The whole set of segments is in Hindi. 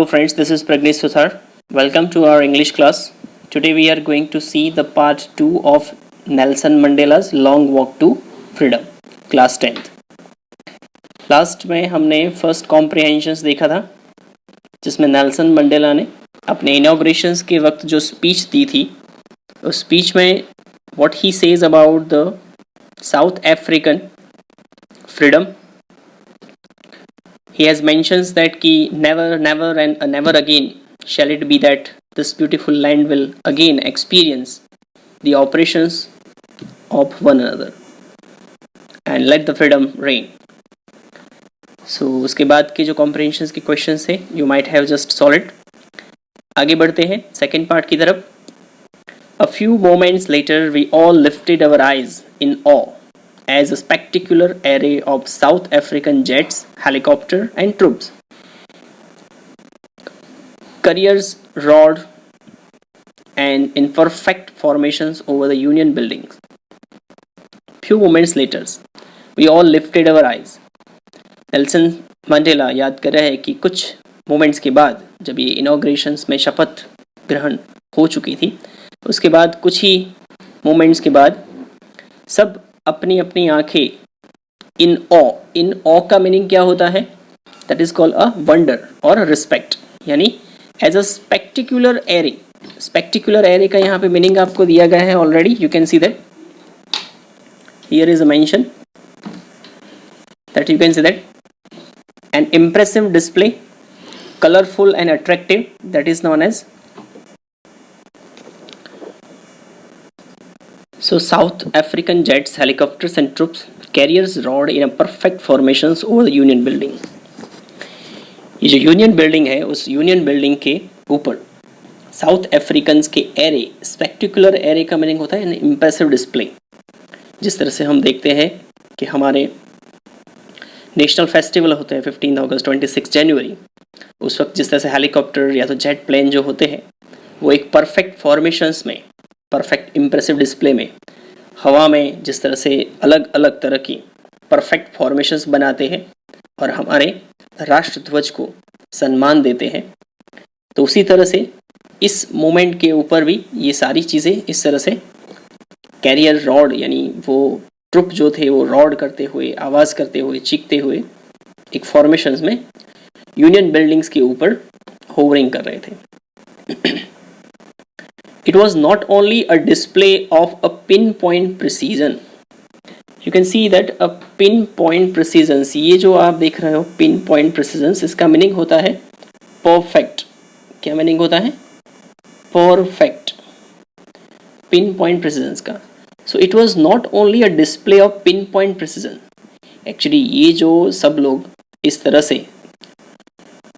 Hello friends, this is Pragnesh Suthar. Welcome to our English class. Today we are going to see the part 2 of Nelson Mandela's Long Walk to Freedom, class 10th. Last में हमने फर्स्ट कॉम्प्रिहेंशंस देखा था जिसमें नेल्सन मंडेला ने अपने इनॉग्रेशंस के वक्त जो स्पीच दी थी उस स्पीच में what he says about the south African freedom. He has mentions that ki never again shall it be that this beautiful land will again experience the oppressions of one another and let the freedom reign. So उसके बाद के जो comprehensions के questions थे you might have just solved it. आगे बढ़ते हैं second part की तरफ. A few moments later we all lifted our eyes in awe as a spectacular array of South African jets, helicopter and troops. Carriers roared and in perfect formations over the Union buildings. Few moments later, we all lifted our eyes. Nelson Mandela याद कर रहे हैं कि कुछ मोमेंट्स के बाद जब ये इनॉग्रेशंस में शपथ ग्रहण हो चुकी थी उसके बाद कुछ ही मोमेंट्स के बाद सब अपनी अपनी आंखें इन ऑ का मीनिंग क्या होता है? That is called a wonder और रिस्पेक्ट, यानी as a spectacular array. Spectacular array का यहाँ पे मीनिंग आपको दिया गया है already. You can see that here is a mention that you can see that an impressive display, colourful and attractive, that is known as. So South African jets, helicopters and troops carriers roared in a perfect formations over the Union building. ये जो यूनियन बिल्डिंग है उस यूनियन बिल्डिंग के ऊपर साउथ अफ्रीकन्स के एरे, स्पेक्टिकुलर एरे का मीनिंग होता है इम्प्रेसिव डिस्प्ले. जिस तरह से हम देखते हैं कि हमारे नेशनल फेस्टिवल होते हैं 15 अगस्त 26 जनवरी, उस वक्त जिस तरह से हेलीकॉप्टर या तो जेट प्लेन जो होते हैं वो एक परफेक्ट फॉर्मेशंस में, परफेक्ट इम्प्रेसिव डिस्प्ले में हवा में जिस तरह से अलग अलग तरह की परफेक्ट फॉर्मेशंस बनाते हैं और हमारे राष्ट्र ध्वज को सम्मान देते हैं, तो उसी तरह से इस मोमेंट के ऊपर भी ये सारी चीज़ें इस तरह से कैरियर रॉड, यानी वो ट्रुप जो थे वो रॉड करते हुए, आवाज़ करते हुए, चीखते हुए एक फॉर्मेशंस में यूनियन बिल्डिंग्स के ऊपर होवरिंग कर रहे थे. It was not only a display of a pinpoint precision. You can see that a pinpoint precision. ये जो आप देख रहे हो pinpoint precision, इसका मीनिंग होता है perfect. क्या मीनिंग होता है? Perfect. Pinpoint precision का. So it was not only a display of pinpoint precision. Actually ये जो सब लोग इस तरह से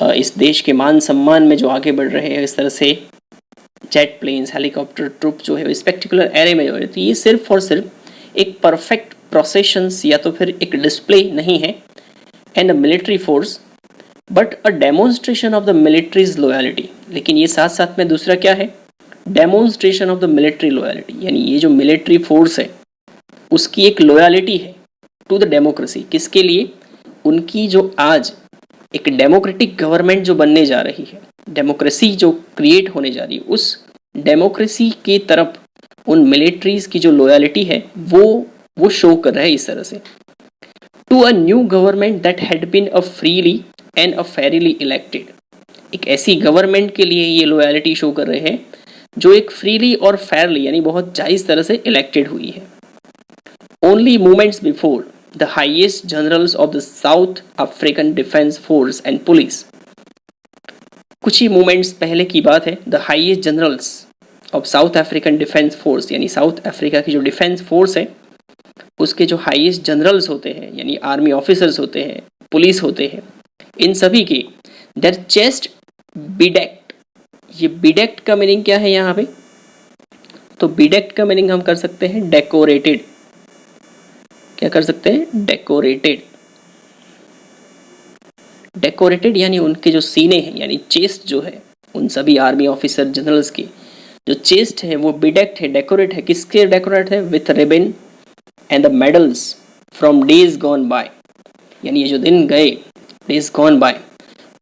इस देश के मान सम्मान में जो आगे बढ़ रहे हैं, इस तरह से जेट प्लेन्स, हेलीकॉप्टर, ट्रुप जो है स्पेक्टिकुलर एरे में जो है, तो ये सिर्फ और सिर्फ एक परफेक्ट प्रोसेशंस या तो फिर एक डिस्प्ले नहीं है and a military force but a demonstration of the militaries loyalty. लेकिन ये साथ साथ में दूसरा क्या है? Demonstration of the military loyalty, यानी ये जो मिलिट्री फोर्स है उसकी एक लॉयल्टी है टू द डेमोक्रेसी. किसके लिए? उनकी जो आज एक डेमोक्रेटिक गवर्नमेंट जो बनने जा रही है, डेमोक्रेसी जो क्रिएट होने जा रही है, उस डेमोक्रेसी की तरफ उन मिलिट्रीज की जो लॉयल्टी है वो शो कर रहा है इस तरह से. To a new government that had been a freely and a fairly elected. एक ऐसी गवर्नमेंट के लिए ये लॉयल्टी शो कर रहे हैं जो एक फ्रीली और फेयरली यानी बहुत जायज़ तरह से इलेक्टेड हुई है. Only moments before the highest generals of the south African defence force and police. कुछ ही मोमेंट्स पहले की बात है, the highest generals of south African defence force, यानी साउथ अफ्रीका की जो डिफेंस फोर्स है उसके जो हाईएस्ट जनरल्स होते हैं, यानी आर्मी ऑफिसर्स होते हैं, पुलिस होते हैं, इन सभी के देयर चेस्ट बिडेक्ट. ये बिडेक्ट का मीनिंग क्या है यहाँ पे? तो बिडेक्ट का मीनिंग हम कर सकते हैं डेकोरेटेड. क्या कर सकते हैं? डेकोरेटेड. डेकोरेटेड यानी उनके जो सीने हैं, यानी चेस्ट जो है उन सभी आर्मी ऑफिसर जनरल्स की जो चेस्ट है वो बिडेक्ट है, डेकोरेट है. किसके डेकोरेट है? With ribbon and the medals from days gone by. यानी ये जो दिन गए, डेज गॉन बाय,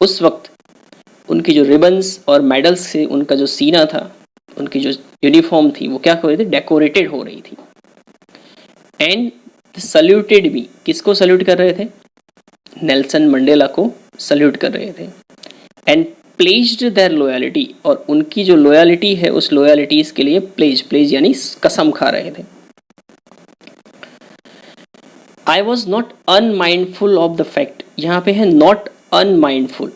उस वक्त उनकी जो रिबन्स और मेडल्स से उनका जो सीना था, उनकी जो यूनिफॉर्म थी, वो क्या हो रही थी, डेकोरेटेड हो रही थी। एंड सल्यूटेड मी, किसको सल्यूट कर रहे थे, नेल्सन मंडेला को सल्यूट कर रहे थे। एंड प्लेज्ड देयर लॉयल्टी, और उनकी जो लॉयल्टी है उस लॉयल्टीज के लिए प्लेज यानी कसम खा रहे थे। I was not unmindful of the fact, यहाँ पे है नॉट अनमाइंडफुल।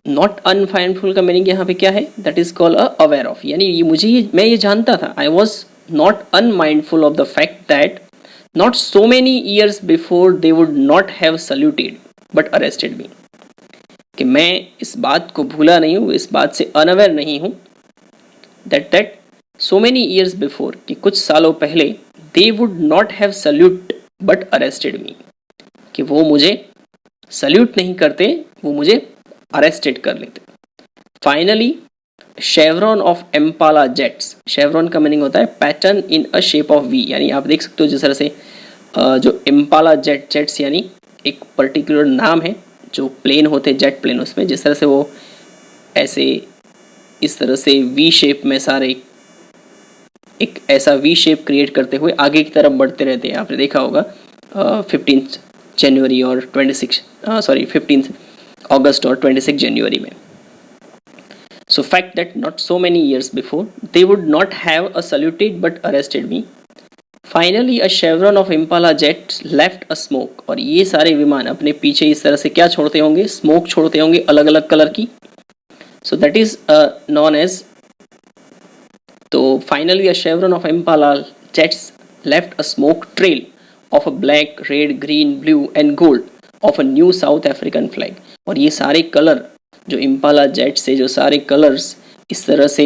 नॉट अनमाइंडफुल का मीनिंग यहाँ पे क्या है, that is called aware of, यानी मैं ये जानता था। I was not unmindful of the fact that not so many years before they would not have saluted but arrested me, कि मैं इस बात को भूला नहीं हूँ, इस बात से अनअवेयर नहीं हूँ, that so many years before, कि कुछ सालों पहले, they would not have salute but arrested me, कि वो मुझे सल्यूट नहीं करते, वो मुझे अरेस्टेड कर लेते। Finally chevron of Impala jets, chevron का मीनिंग होता है pattern in a shape of V, यानी आप देख सकते हो जिस तरह से जो एम्पाला जेट्स यानी एक पर्टिकुलर नाम है, जो प्लेन होते हैं जेट प्लेन, उसमें जिस तरह से वो ऐसे इस तरह से वी शेप में सारे एक ऐसा वी शेप क्रिएट करते हुए आगे की तरफ बढ़ते रहते हैं। आपने देखा होगा 15 जनवरी और 15 अगस्त और 26 जनवरी में। So fact that not so many years before they would not have a saluted but arrested me. Finally a chevron of Impala jets left a smoke, और ये सारे विमान अपने पीछे इस तरह से क्या छोड़ते होंगे, स्मोक छोड़ते होंगे अलग अलग कलर की। So that is known as, तो finally a chevron of Impala jets left a smoke trail of a black, red, green, blue and gold of a new South African flag। और ये सारे कलर जो इम्पाला जेट से जो सारे कलर्स इस तरह से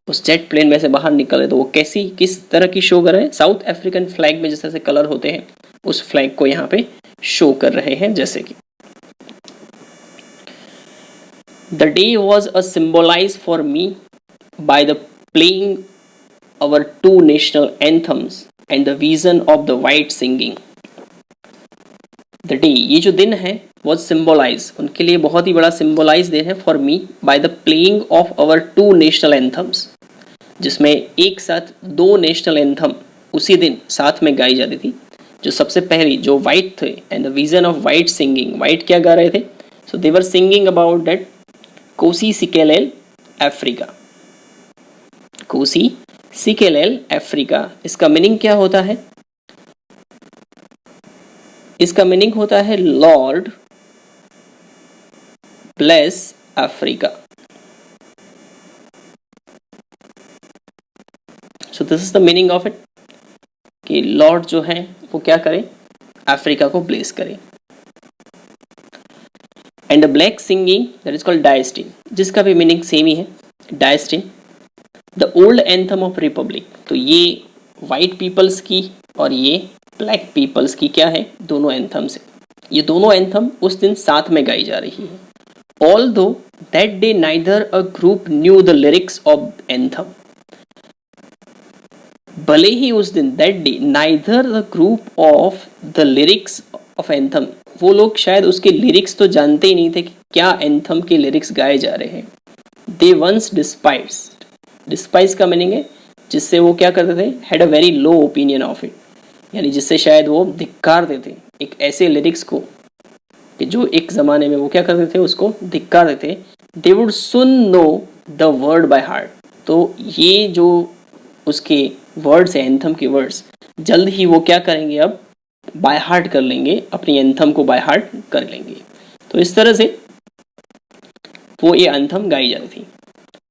उस जेट प्लेन में से बाहर निकले, तो वो किस तरह की शो कर रहे हैं, साउथ अफ्रीकन फ्लैग में जिस तरह से कलर होते हैं उस फ्लैग को यहाँ पे शो कर रहे हैं। जैसे कि the day was a symbolise for me by the playing our 2 national anthems and the vision of the white singing. The day, ये जो दिन है, वॉज सिम्बोलाइज, उनके लिए बहुत ही बड़ा सिम्बोलाइज दिन है for me by the playing of our 2 national anthems, जिसमें एक साथ 2 नेशनल एंथम उसी दिन साथ में गाई जाती थी। जो सबसे पहली जो वाइट थे, and the vision of white singing, white क्या गा रहे थे, so they were singing about that Nkosi Sikelel Africa. Nkosi Sikelel Africa, इसका मीनिंग क्या होता है, इसका मीनिंग होता है lord bless Africa. So this is the meaning of it, कि लॉर्ड जो है वो क्या करे, अफ्रीका को ब्लेस करे। And the black singing that is called Die Stem, जिसका भी मीनिंग सेम ही है, Die Stem the old anthem of republic. तो ये वाइट पीपल्स की और ये ब्लैक पीपल्स की क्या है, दोनों एंथम्स है। ये दोनों एंथम उस दिन साथ में गाई जा रही है। Although that day neither a group knew the lyrics of anthem, भले ही उस दिन that day neither the group of the lyrics of anthem, वो लोग शायद उसके लिरिक्स तो जानते ही नहीं थे कि क्या एंथम के लिरिक्स गाए जा रहे हैं। They once despised का मीनिंग है जिससे वो क्या करते थे, had a very low opinion of it, यानी जिससे शायद वो धिक्कार देते एक ऐसे लिरिक्स को कि जो एक ज़माने में वो क्या करते थे, उसको धिक्कार देते। They would soon know the word by heart, तो ये जो उसके वर्ड्स हैं, एंथम के वर्ड्स, जल्द ही वो क्या करेंगे, अब बाय हार्ट कर लेंगे, अपनी एंथम को बाय हार्ट कर लेंगे। तो इस तरह से वो ये एंथम गाई जाती थी।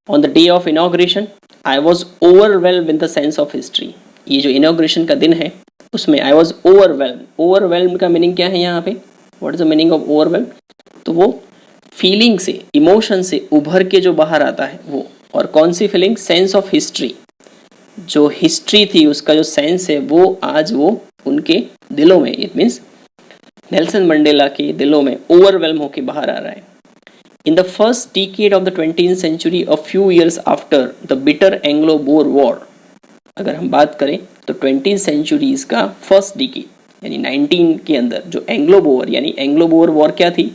On the day of inauguration I was overwhelm with the sense of history. ये जो इनॉग्रेशन का दिन है उसमें आई वॉज ओवरवेल्म का मीनिंग क्या है यहाँ पे, what is the meaning of overwhelm, तो वो फीलिंग से, इमोशन से उभर के जो बाहर आता है वो, और कौन सी फीलिंग, सेंस ऑफ हिस्ट्री, जो हिस्ट्री थी उसका जो सेंस है वो आज वो उनके दिलों में, इट मीन्स नेल्सन मंडेला के दिलों में ओवरवेल्म होके बाहर आ रहा है। In the first decade of the 20th century, a few years after the bitter Anglo Boer war, अगर हम बात करें तो 20th सेंचुरीज का फर्स्ट डिकेड यानी 19 के अंदर जो एंग्लो बोर, यानी एंग्लो बोर वॉर क्या थी,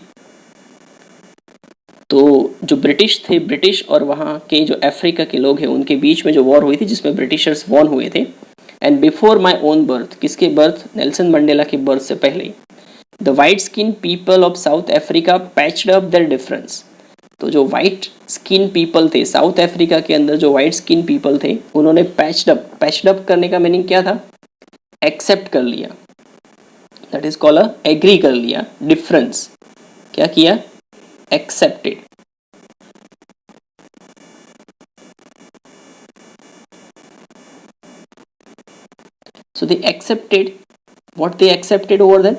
तो जो ब्रिटिश थे, ब्रिटिश और वहाँ के जो अफ्रीका के लोग हैं उनके बीच में जो वॉर हुई थी जिसमें ब्रिटिशर्स वॉन हुए थे। And before my own birth, किसके बर्थ? नेल्सन मंडेला के बर्थ से पहले, the white skin people of South Africa patched up their difference. तो जो वाइट स्किन पीपल थे साउथ अफ्रीका के अंदर, जो वाइट स्किन पीपल थे, उन्होंने पैच्ड अप करने का मीनिंग क्या था? एक्सेप्ट कर लिया, दैट इज कॉल्ड एग्री कर लिया, डिफरेंस क्या किया? Accepted. So they accepted what they accepted over there?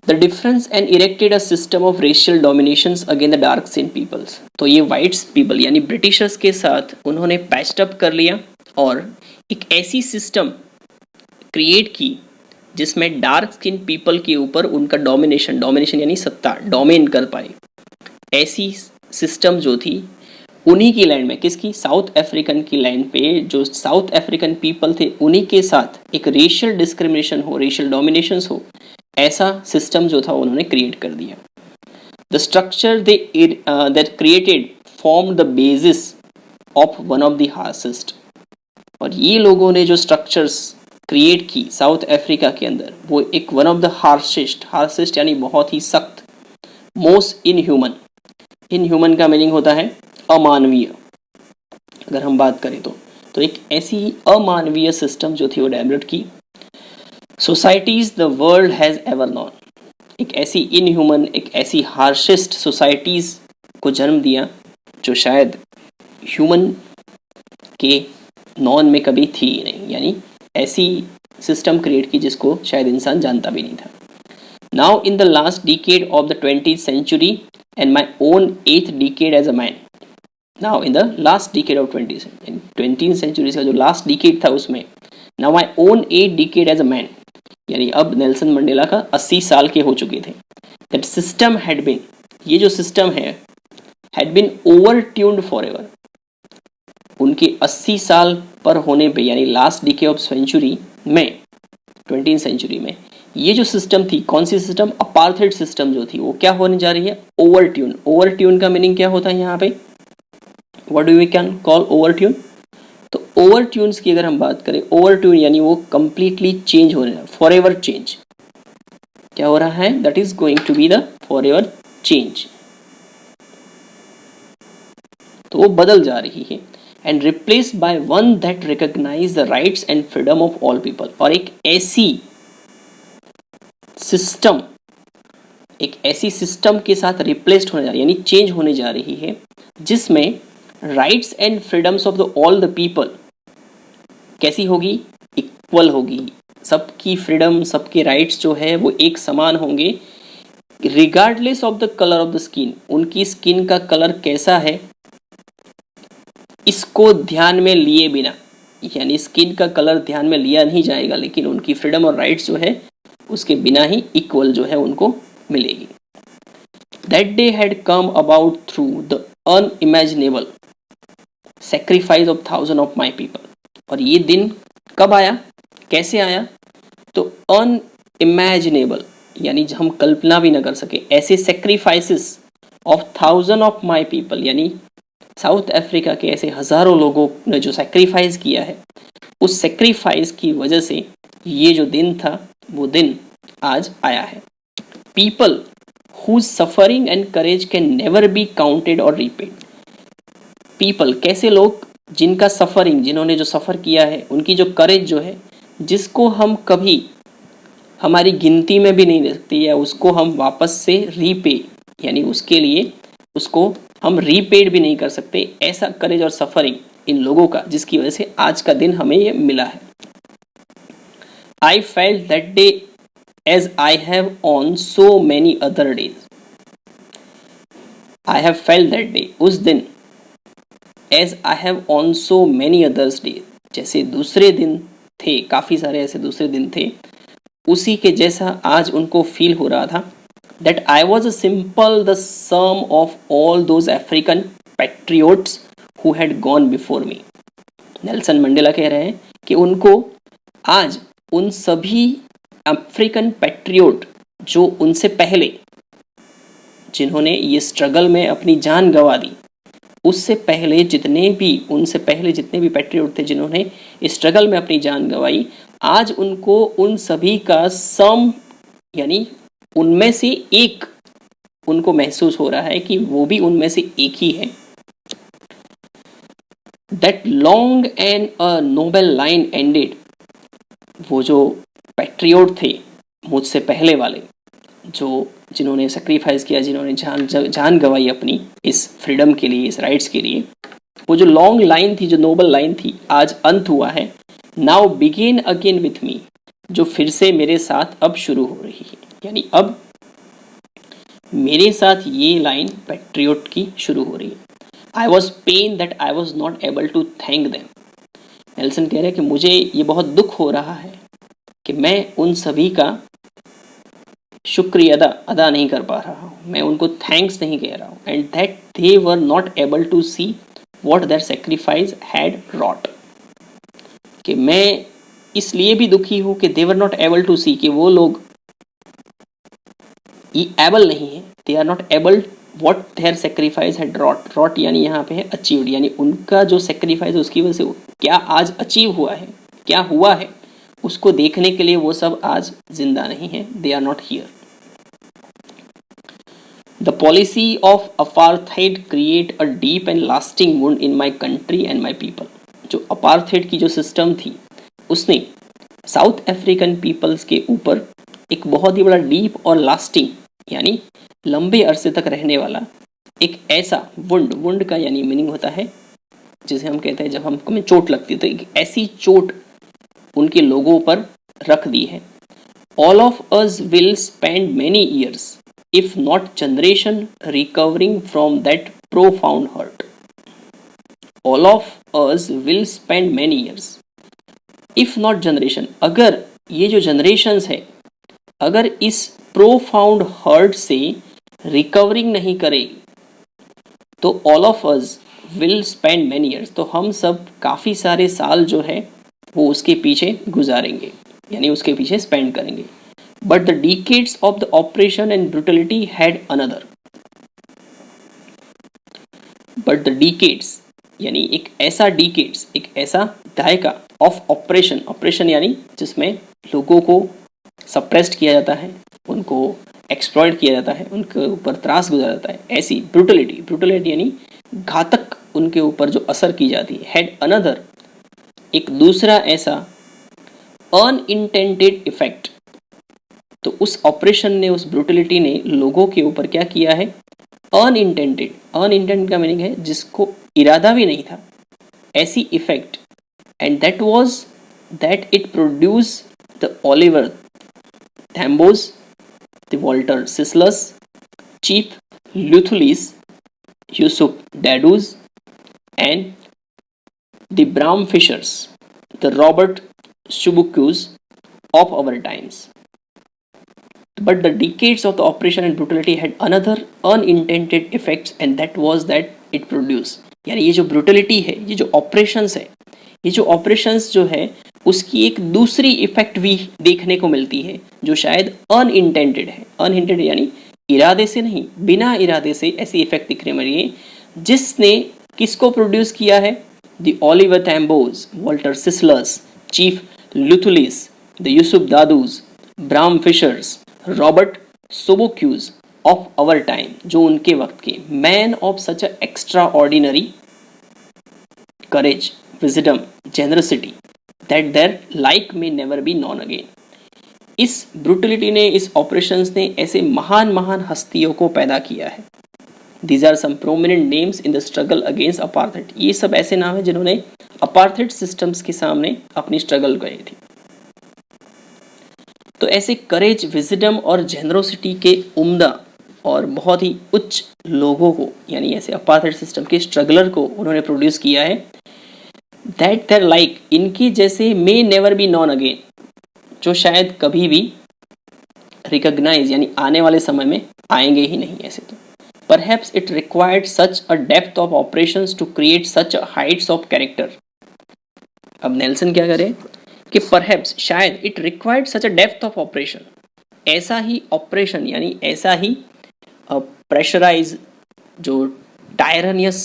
The difference and erected a system of racial dominations against the dark skinned peoples. तो ये white people यानी ब्रिटिशर्स के साथ उन्होंने पैच्ड अप कर लिया और एक ऐसी सिस्टम क्रिएट की जिसमें डार्क स्किन पीपल के ऊपर उनका डोमिनेशन यानी सत्ता, डोमेन कर पाए। ऐसी सिस्टम जो थी उन्हीं की लैंड में, किसकी? साउथ अफ्रीकन की लैंड पे जो साउथ अफ्रीकन पीपल थे उन्हीं के साथ एक रेशियल डिस्क्रिमिनेशन हो, रेशियल डोमिनेशन हो, ऐसा सिस्टम जो था उन्होंने क्रिएट कर दिया। The structure that created form the basis of one of the harshest. और ये लोगों ने जो स्ट्रक्चर्स क्रिएट की साउथ अफ्रीका के अंदर, वो एक वन ऑफ द हार्सेस्ट यानी बहुत ही सख्त, मोस्ट इनह्यूमन का मीनिंग होता है अमानवीय। अगर हम बात करें तो एक ऐसी अमानवीय सिस्टम जो थी वो डेवलप की societies the world has ever non. एक ऐसी इनह्यूमन, एक ऐसी हार्शेस्ट सोसाइटीज को जन्म दिया जो शायद ह्यूमन के नॉन में कभी थी ही नहीं, यानी ऐसी सिस्टम क्रिएट की जिसको शायद इंसान जानता भी नहीं था। Now in the last decade of the 20th century and my own 8th decade as a man, now in the last decade of 20th century का जो लास्ट डिकेड था उसमें, now my own 8th decade as a man, यानी अब नेल्सन मंडेला का 80 साल के हो चुके थे। दैट सिस्टम हैड बीन, ये जो सिस्टम है, had been over tuned forever. उनके 80 साल पर होने पे यानी लास्ट डिकेड ऑफ सेंचुरी में, 20th सेंचुरी में, ये जो सिस्टम थी, कौन सी सिस्टम? अपार्थाइड सिस्टम जो थी वो क्या होने जा रही है? Over tune. ओवर ट्यून का मीनिंग क्या होता है यहाँ पे? What do we can call over tune? तो ओवर ट्यून्स की अगर हम बात करें, ओवर ट्यून यानी वो कंप्लीटली चेंज होने रहा है, फॉर एवर चेंज। क्या हो रहा है? That is going to be the forever change. तो वो बदल जा रही है। And replace by one that recognise the rights and freedom of all people. और एक ऐसी सिस्टम के साथ रिप्लेस्ड होने जा रही है, यानी चेंज होने जा रही है, जिसमें rights and freedoms of the all the people कैसी होगी? इक्वल होगी। सबकी फ्रीडम, सबके राइट्स जो है वो एक समान होंगे, regardless of the colour of the skin. उनकी स्किन का कलर कैसा है इसको ध्यान में लिए बिना, यानी स्किन का कलर ध्यान में लिया नहीं जाएगा, लेकिन उनकी फ्रीडम और राइट्स जो है उसके बिना ही इक्वल जो है उनको मिलेगी। That day had come about through the unimaginable sacrifice of thousand of my people. और ये दिन कब आया, कैसे आया? तो अनइमेजिनेबल यानी हम कल्पना भी ना कर सके, ऐसे sacrifices of thousand of my people, यानी साउथ अफ्रीका के ऐसे हजारों लोगों ने जो सेक्रीफाइस किया है, उस सेक्रीफाइस की वजह से ये जो दिन था वो दिन आज आया है। People whose suffering and courage can never be counted और रीपेड। पीपल कैसे लोग? जिनका सफरिंग, जिन्होंने जो सफ़र किया है, उनकी जो करेज जो है, जिसको हम कभी हमारी गिनती में भी नहीं ले सकते, या उसको हम वापस से रीपे यानी उसके लिए उसको हम रीपेड भी नहीं कर सकते, ऐसा करेज और सफरिंग इन लोगों का, जिसकी वजह से आज का दिन हमें ये मिला है। I felt that day as I have on so many other days. I have felt that day, उस दिन, as I have on so many others day, जैसे दूसरे दिन थे, काफ़ी सारे ऐसे दूसरे दिन थे, उसी के जैसा आज उनको फील हो रहा था। That I was a simple the sum of all those African patriots who had gone before me. Nelson Mandela कह रहे हैं कि उनको आज उन सभी अफ्रीकन पैट्रियोट जो उनसे पहले जिन्होंने ये स्ट्रगल में अपनी जान गंवा दी, उससे पहले उनसे पहले जितने भी पैट्रियट थे जिन्होंने इस स्ट्रगल में अपनी जान गंवाई, आज उनको उन सभी का सम यानी उनमें से एक उनको महसूस हो रहा है कि वो भी उनमें से एक ही है। That long and a Nobel line ended, वो जो पैट्रियट थे मुझसे पहले वाले, जिन्होंने सेक्रीफाइस किया, जिन्होंने जान गंवाई अपनी इस फ्रीडम के लिए, इस राइट्स के लिए, वो जो लॉन्ग लाइन थी, जो नोबल लाइन थी, आज अंत हुआ है। Now begin again with me, जो फिर से मेरे साथ अब शुरू हो रही है, यानी अब मेरे साथ ये लाइन पैट्रियट की शुरू हो रही है। I was pain that I was not able to thank them. Nelson कह रहे हैं कि मुझे ये बहुत दुख हो रहा है कि मैं उन सभी का शुक्रिया अदा नहीं कर पा रहा हूँ, मैं उनको थैंक्स नहीं कह रहा हूँ। And that they were not able to see what their sacrifice had wrought, कि मैं इसलिए भी दुखी हूँ कि they were not able to see, कि वो लोग एबल नहीं है, they are not able what their sacrifice had wrought यानी यहाँ पे है अचीव्ड, यानी उनका जो सेक्रीफाइस उसकी वजह से क्या आज अचीव हुआ है, क्या हुआ है, उसको देखने के लिए वो सब आज जिंदा नहीं है, they are not here. The policy of apartheid create a deep and lasting wound in my country and my people. जो अपार्थाइड की जो सिस्टम थी उसने साउथ अफ्रीकन पीपल्स के ऊपर एक बहुत ही बड़ा डीप और लास्टिंग यानी लंबे अरसे तक रहने वाला एक ऐसा वुंड का यानी मीनिंग होता है जिसे हम कहते हैं जब हमें चोट लगती है, तो एक ऐसी चोट उनके लोगों पर रख दी है। All of us will spend many years if not generation recovering from that profound hurt. All of us will spend many years if not generation, अगर ये जो जनरेशन्स है अगर इस प्रोफाउंड हर्ट से रिकवरिंग नहीं करेगी तो all of us will spend many years, तो हम सब काफ़ी सारे साल जो है वो उसके पीछे गुजारेंगे, यानी उसके पीछे स्पेंड करेंगे। But the decades of the operation and brutality had another, but the decades यानी एक ऐसा दायका ऑफ ऑपरेशन यानी जिसमें लोगों को सप्रेस्ड किया जाता है, उनको एक्सप्लॉइट किया जाता है, उनके ऊपर त्रास गुजारा जाता है, ऐसी ब्रूटलिटी यानी घातक उनके ऊपर जो असर की जाती है। हैड अनदर, एक दूसरा ऐसा अनइंटेंडेड इफेक्ट, तो उस ऑपरेशन ने, उस ब्रूटलिटी ने लोगों के ऊपर क्या किया है, अनइंटेंडेड का मीनिंग है जिसको इरादा भी नहीं था, ऐसी effect. And that was that it produce the Oliver Tambos, the Walter Sisulus, chief Luthulis, Yusuf Dadoos and the Bram Fishers, the Robert Subukus of our times. But the decades of the operation and brutality had another unintended effects, and that was that it produced, यानी ये जो ब्रूटलिटी है, ये जो ऑपरेशंस है, ये जो ऑपरेशंस जो है उसकी एक दूसरी इफेक्ट भी देखने को मिलती है जो शायद अनइंटेंडेड है। अनइंटेंडेड यानी इरादे से नहीं, बिना इरादे से ऐसी इफेक्ट दिखने मिली है जिसने किसको प्रोड्यूस किया है, the Oliver Tambos, Walter Sisulus, chief Luthulis, the Yusuf Dadoos, Bram Fischers, Robert Sobukwes of our time, जो उनके वक्त के man of such a extraordinary courage, wisdom, generosity that their like may never be known again. इस ब्रूटलिटी ने, इस ऑपरेशंस ने ऐसे महान महान हस्तियों को पैदा किया है। These are some prominent names in the struggle against apartheid. ये सब ऐसे नाम हैं जिन्होंने अपार्थाइड सिस्टम्स के सामने अपनी स्ट्रगल करी थी। तो ऐसे करेज, विजडम और जेनरोसिटी के उम्दा और बहुत ही उच्च लोगों को, यानी ऐसे अपार्थाइड सिस्टम के स्ट्रगलर को उन्होंने प्रोड्यूस किया है। दैट देयर लाइक, इनकी जैसे may never be known again, जो शायद कभी भी रिकॉग्नाइज यानी आने वाले समय में आएंगे ही नहीं ऐसे। तो perhaps it required such a depth of operations to create such a heights of character। अब नेल्सन क्या करे कि perhaps शायद it required such a depth of operation, ऐसा ही ऑपरेशन यानी ऐसा ही प्रेशराइज, जो टायरनियस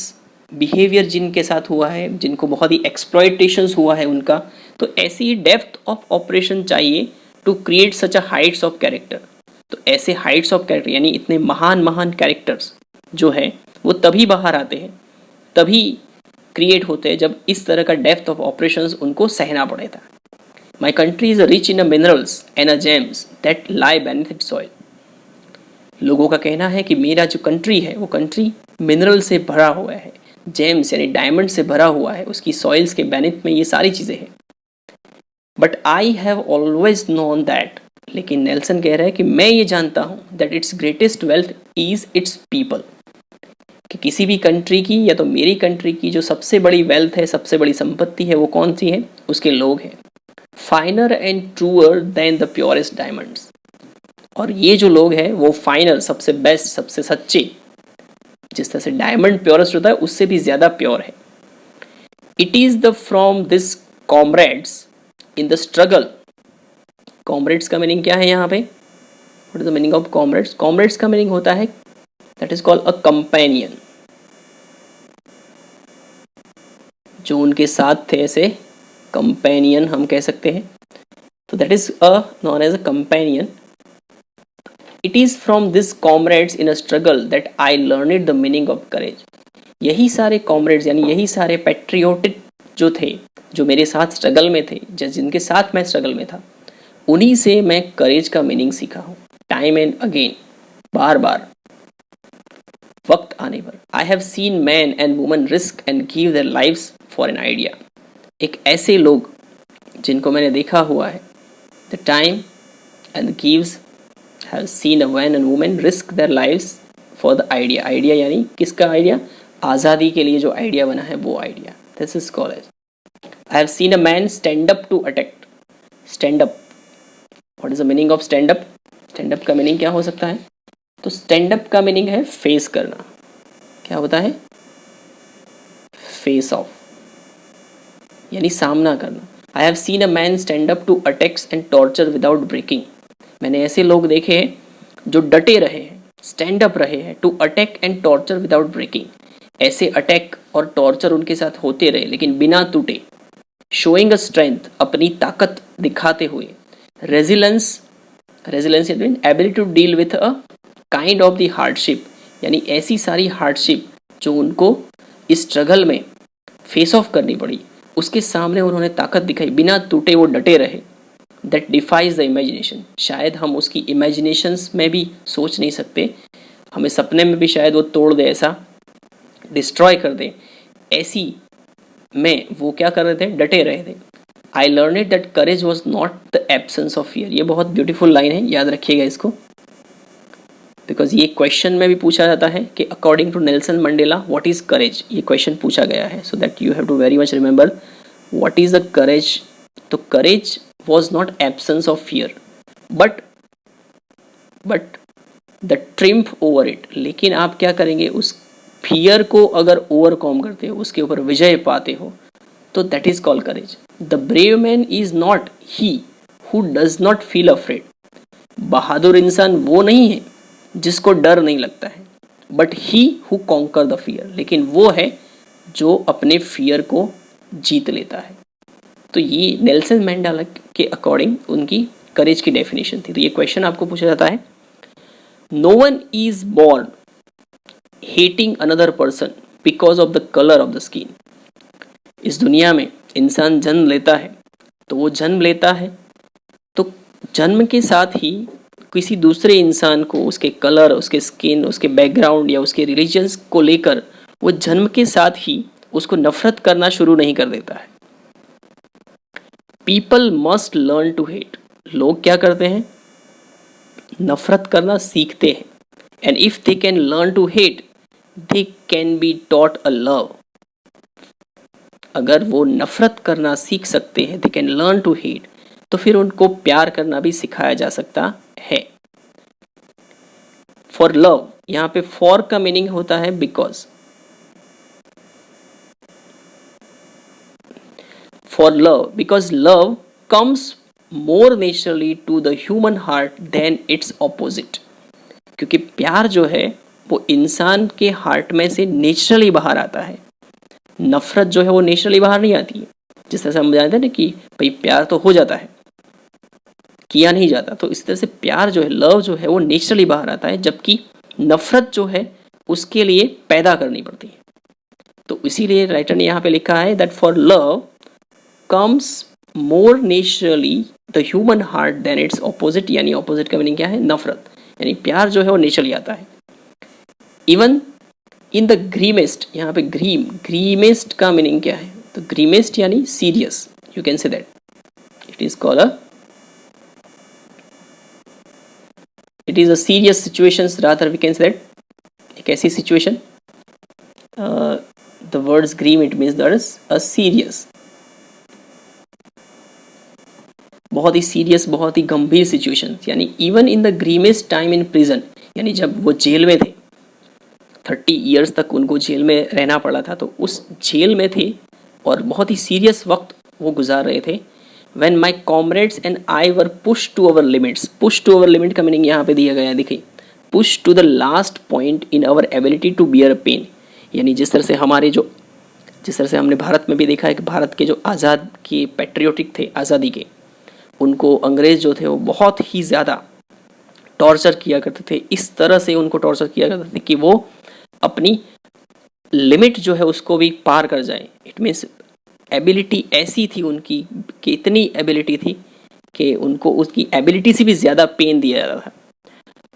बिहेवियर जिनके साथ हुआ है, जिनको बहुत ही एक्सप्लॉयटेशंस हुआ है उनका, तो ऐसी ही डेप्थ ऑफ ऑपरेशन चाहिए to create such a heights of character. तो ऐसे हाइट्स ऑफ कैरेक्टर यानी इतने महान महान कैरेक्टर्स जो है वो तभी बाहर आते हैं, तभी क्रिएट होते हैं जब इस तरह का डेप्थ ऑफ ऑपरेशंस उनको सहना पड़े था। My country is rich in a minerals and a James that lie beneath it soil. लोगों का कहना है कि मेरा जो कंट्री है वो कंट्री मिनरल से भरा हुआ है, जेम्स यानी डायमंड से भरा हुआ है, उसकी सॉइल्स के बेनिथ में ये सारी चीज़ें हैं। But I have always known that, लेकिन नेल्सन कह रहा है कि मैं ये जानता हूँ that it's greatest wealth is it's people, कि किसी भी कंट्री की या तो मेरी कंट्री की जो सबसे बड़ी वेल्थ है, सबसे बड़ी संपत्ति है, वो कौन सी है? उसके लोग हैं। Finer and truer than the purest diamonds, और ये जो लोग हैं वो फाइनर, सबसे बेस्ट, सबसे सच्चे, जिस तरह से डायमंड प्योरेस्ट होता है उससे भी ज़्यादा प्योर है। It is the from this comrades in the struggle. Comrades का मीनिंग क्या है यहाँ पे? What is the meaning of comrades? Comrades का मीनिंग होता है that is called a companion, जो उनके साथ थे, ऐसे कंपेनियन हम कह सकते हैं। तो that is a known as a companion. It is from this comrades in a struggle that I learned the meaning of courage. यही सारे कॉमरेड्स यानी यही सारे पैट्रियोटिक जो थे, जो मेरे साथ स्ट्रगल में थे, जिनके साथ मैं स्ट्रगल में था, उन्हीं से मैं करेज का मीनिंग सीखा हूँ, टाइम एंड अगेन, बार बार, वक्त आने पर। आई have scene man and woman risk and give their lives for an idea. एक ऐसे लोग जिनको मैंने देखा हुआ है, the time and gives have seen a man and woman risk their lives for the idea. Idea यानी किसका आइडिया? आज़ादी के लिए जो आइडिया बना है वो idea. This is college. I have seen a man stand up to attack. Stand up, what is the meaning of stand up? Stand up का मीनिंग क्या हो सकता है? तो स्टैंड अप का मीनिंग है फेस करना। क्या होता है? फेस ऑफ यानी सामना करना। I have seen a man stand up to attacks and torture without breaking. मैंने ऐसे लोग देखे हैं जो डटे रहे हैं, स्टैंड अप रहे हैं, to attack and torture without breaking. ऐसे अटैक और टॉर्चर उनके साथ होते रहे लेकिन बिना टूटे। शोइंग अ स्ट्रेंथ, अपनी ताकत दिखाते हुए। Resilience, resilience mean ability to deal with a kind of the hardship, यानी ऐसी सारी हार्डशिप जो उनको इस स्ट्रगल में फेस ऑफ करनी पड़ी, उसके सामने उन्होंने ताकत दिखाई, बिना टूटे वो डटे रहे। दैट डिफाइज द इमेजिनेशन, शायद हम उसकी इमेजिनेशंस में भी सोच नहीं सकते, हमें सपने में भी शायद वो तोड़ दे, ऐसा डिस्ट्रॉय कर दे, ऐसी में वो क्या कर रहे थे? डटे रहे थे। I learn it that courage was not the absence of fear. ये बहुत ब्यूटीफुल लाइन है, याद रखिएगा इसको, बिकॉज ये क्वेश्चन में भी पूछा जाता है कि according to Nelson Mandela what is courage, ये क्वेश्चन पूछा गया है। So that you have to very much remember what is the courage. तो courage was not absence of fear but the triumph over it. लेकिन आप क्या करेंगे? उस फियर को अगर ओवरकम करते हो, उसके ऊपर विजय पाते हो, तो that is called courage. The brave man is not he who does not feel afraid. बहादुर इंसान वो नहीं है जिसको डर नहीं लगता है, but he who conquer the fear, लेकिन वो है जो अपने फियर को जीत लेता है। तो ये नेल्सन मंडेला के अकॉर्डिंग उनकी करेज की डेफिनेशन थी। तो ये क्वेश्चन आपको पूछा जाता है, no one is born hating another person because of the colour of the skin. इस दुनिया में इंसान जन्म लेता है तो वो जन्म लेता है, तो जन्म के साथ ही किसी दूसरे इंसान को उसके कलर, उसके स्किन, उसके बैकग्राउंड या उसके रिलीजन्स को लेकर वो जन्म के साथ ही उसको नफरत करना शुरू नहीं कर देता है। People must learn to hate. लोग क्या करते हैं? नफरत करना सीखते हैं। And if they can learn to hate they can be taught a love. अगर वो नफरत करना सीख सकते हैं, they can learn to hate, तो फिर उनको प्यार करना भी सिखाया जा सकता है। फॉर लव, यहां पे फॉर का मीनिंग होता है because. For love, because love comes more naturally to the human heart than its opposite. क्योंकि प्यार जो है वो इंसान के हार्ट में से नेचुरली बाहर आता है। नफरत जो है वो नेचुरली बाहर नहीं आती है। जिस तरह से हम जानते हैं ना कि भाई प्यार तो हो जाता है, किया नहीं जाता, तो इस तरह से प्यार जो है, लव जो है वो नेचुरली बाहर आता है, जबकि नफरत जो है उसके लिए पैदा करनी पड़ती है। तो इसीलिए राइटर ने यहाँ पे लिखा है that for love comes more naturally the human heart than its opposite, यानी ऑपोजिट का मीनिंग क्या है, नफरत, यानी प्यार जो है वो नेचुरली आता है। इवन इन द ग्रीमेस्ट, यहाँ पे ग्रीमेस्ट का मीनिंग क्या है, तो ग्रीमेस्ट यानी serious, you can say that it is called it is a serious situations, rather we can say that एक ऐसी situation, the words grim it means that is a serious, बहुत ही सीरियस, बहुत ही गंभीर सिचुएशन, यानी even in the grimmest time in prison, यानी जब वो जेल में थे, 30 ईयर्स तक उनको जेल में रहना पड़ा था, तो उस जेल में थे और बहुत ही सीरियस वक्त वो गुजार रहे थे। When my comrades and I were push to our limits, push to our limit का मीनिंग यहाँ पे दिया गया है, देखिए, push to the last point in our ability to bear pain, यानी जिस तरह से हमने भारत में भी देखा है कि भारत के जो आज़ाद के पैट्रियोटिक थे, आज़ादी के, उनको अंग्रेज़ जो थे वो बहुत ही ज़्यादा टॉर्चर किया करते थे, इस तरह से उनको टॉर्चर किया करते थे कि वो अपनी लिमिट जो है उसको भी पार कर जाए। इट मीन्स एबिलिटी ऐसी थी उनकी कि इतनी एबिलिटी थी कि उनको उसकी एबिलिटी से भी ज़्यादा पेन दिया जाता था।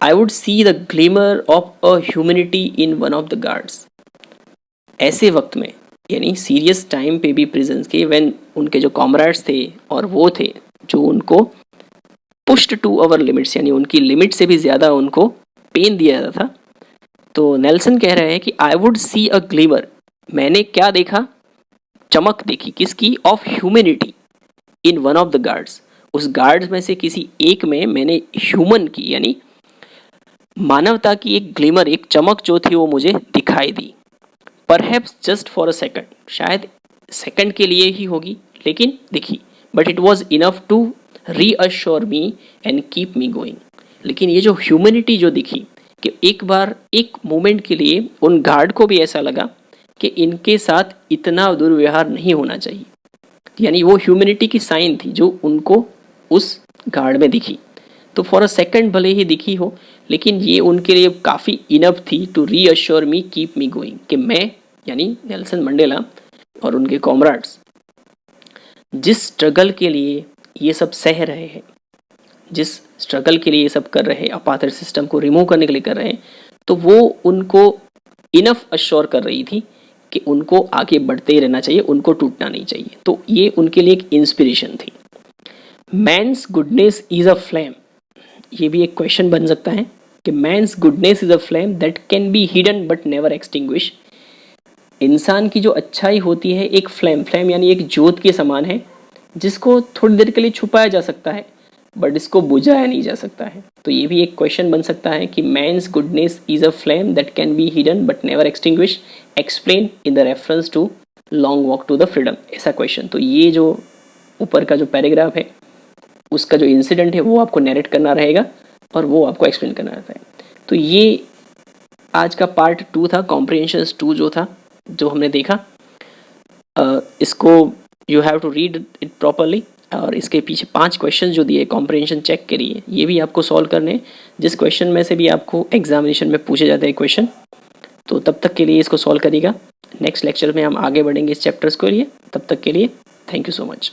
I would see the glimmer of a humanity in one of the guards, ऐसे वक्त में, यानी सीरियस टाइम पे भी प्रिजन्स के, व्हेन उनके जो कॉमरेड्स थे और वो थे जो उनको पुश्ड टू अवर लिमिट्स, यानी उनकी लिमिट से भी ज़्यादा उनको पेन दिया जाता था। तो नेल्सन कह रहे हैं कि I would see a glimmer, मैंने क्या देखा, चमक देखी, किसकी, of humanity in one of the guards, उस गार्ड्स में से किसी एक में मैंने ह्यूमन की, यानी मानवता की एक ग्लिमर, एक चमक जो थी वो मुझे दिखाई दी। Perhaps just for a second, शायद सेकंड के लिए ही होगी, लेकिन देखी, but it was enough to reassure me and keep me going, लेकिन ये जो ह्यूमैनिटी जो दिखी कि एक बार, एक मोमेंट के लिए उन गार्ड को भी ऐसा लगा कि इनके साथ इतना दुर्व्यवहार नहीं होना चाहिए, यानी वो ह्यूमैनिटी की साइन थी जो उनको उस गार्ड में दिखी। तो फॉर अ सेकंड भले ही दिखी हो, लेकिन ये उनके लिए काफ़ी इनफ थी to reassure me keep me going, कि मैं, यानी नेल्सन मंडेला और उनके कॉमरेड्स जिस स्ट्रगल के लिए ये सब सह रहे हैं, जिस स्ट्रगल के लिए ये सब कर रहे हैं, अपार्थाइड सिस्टम को रिमूव करने के लिए कर रहे हैं, तो वो उनको इनफ अश्योर कर रही थी कि उनको आगे बढ़ते ही रहना चाहिए, उनको टूटना नहीं चाहिए। तो ये उनके लिए एक इंस्पिरेशन थी। Man's goodness is a flame, ये भी एक क्वेश्चन बन सकता है कि man's goodness is a flame that can be hidden but never extinguish, इंसान की जो अच्छाई होती है एक फ्लेम यानी एक ज्योत के समान है, जिसको थोड़ी देर के लिए छुपाया जा सकता है बट इसको बुझाया नहीं जा सकता है। तो ये भी एक क्वेश्चन बन सकता है कि man's goodness is a flame that can be hidden but never extinguish, explain in the reference to long walk to the freedom, ऐसा क्वेश्चन। तो ये जो ऊपर का जो पैराग्राफ है उसका जो इंसिडेंट है वो आपको नरेट करना रहेगा और वो आपको एक्सप्लेन करना रहता है। तो ये आज का पार्ट 2 था, कॉम्प्रिहेंशन 2 जो था, जो हमने देखा। इसको you have to read it properly, और इसके पीछे 5 क्वेश्चन जो दिए कॉम्प्रिहेंशन चेक के लिए, ये भी आपको सॉल्व करने हैं, जिस क्वेश्चन में से भी आपको एग्जामिनेशन में पूछे जाते हैं क्वेश्चन। तो तब तक के लिए इसको सॉल्व करिएगा। नेक्स्ट लेक्चर में हम आगे बढ़ेंगे इस चैप्टर्स के लिए। तब तक के लिए थैंक यू सो मच।